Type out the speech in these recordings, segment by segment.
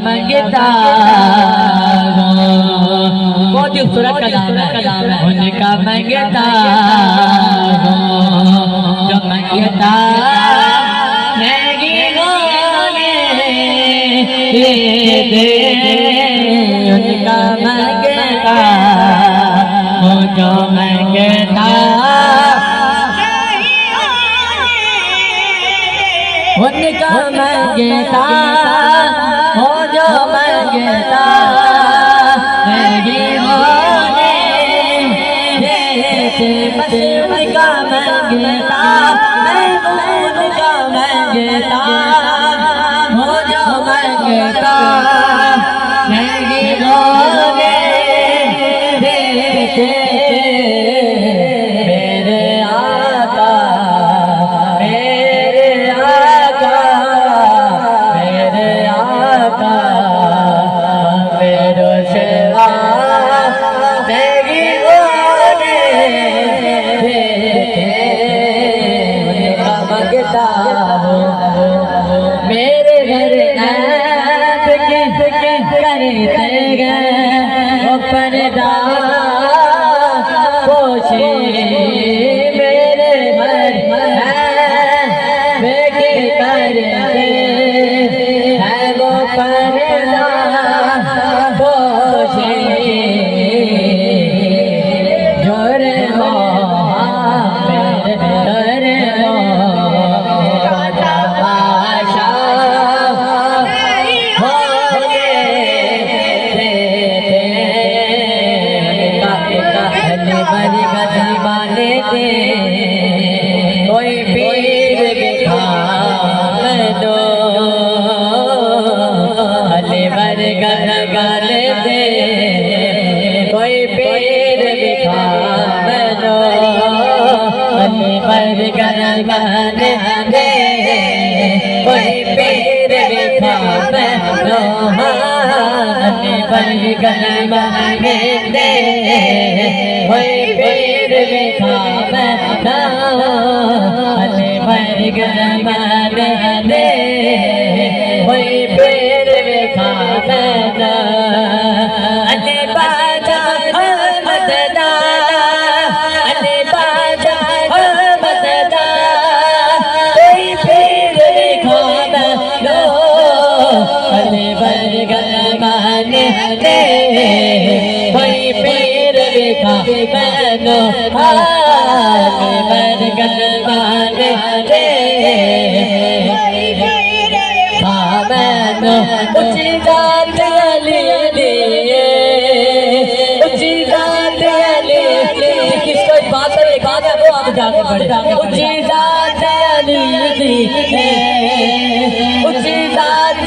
मंगता बहुत ही खूबसूरत कलाम है उनका मंगता जो मंगता नहीं दे उनका मंगता वो जो मंगता उनका मंगता हो जो मंगता नहीं होने देते बस उनका मंगता महबूब का मंगता हो जो मंगता नहीं होने देते मेरे घर ऐप करते गए पर्दा पोछे मेरे घर ऐप करते हैं वो पर्दा पोछे जोर हो कोई पीर बिठा दो हले बर गन गाले दे कोई पीर बिठा दो हले बर गन गाले दे कोई पीर बिठा दो हले बर गन गाले दे कोई पीर बिठा हले बर गन गाले दे कोई पीर बिठा अले बाजा मददा अले बाजा मददा कोई पीर बिठा लो अले बर गन गाले दे कोई पीर बिठा लो बर गन गाले दे ऊंची जात ऊंची जात किसको बात है गाना वो आप जाके पढ़े ऊंची जात ऊंची जात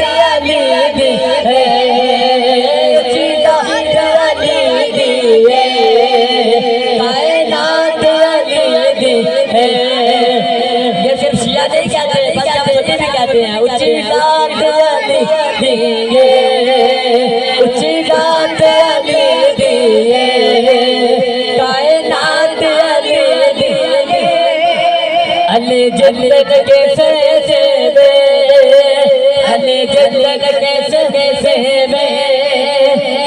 ये सिर्फ शिया नहीं कहते पंजाब सुन्नी भी कहते हैं ऊंची जात दिए ऊंची जात दिए कायनात दिए अले जन्नत कैसे देवे अले जन्नत कैसे देवे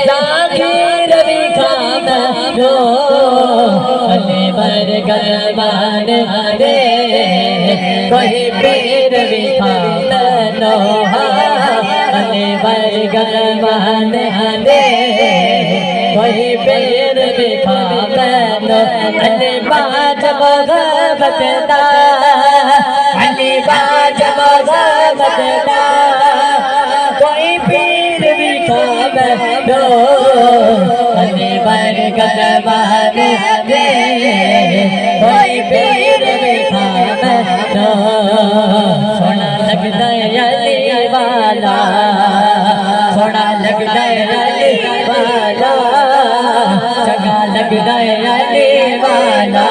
जागीर भी खाना रो अले बर गन दे कोई पीर भी खाना लो अले बर गन दे कोई पीर भी खाना लो अले बाज बगबता अले बाज बगबता कोई पीर भी खाना लो अले बर गन दे कोई पीर भी खाना लो सोना लगता है अली वाला सोना लगता है अली वाला जगह लग विदाई वाला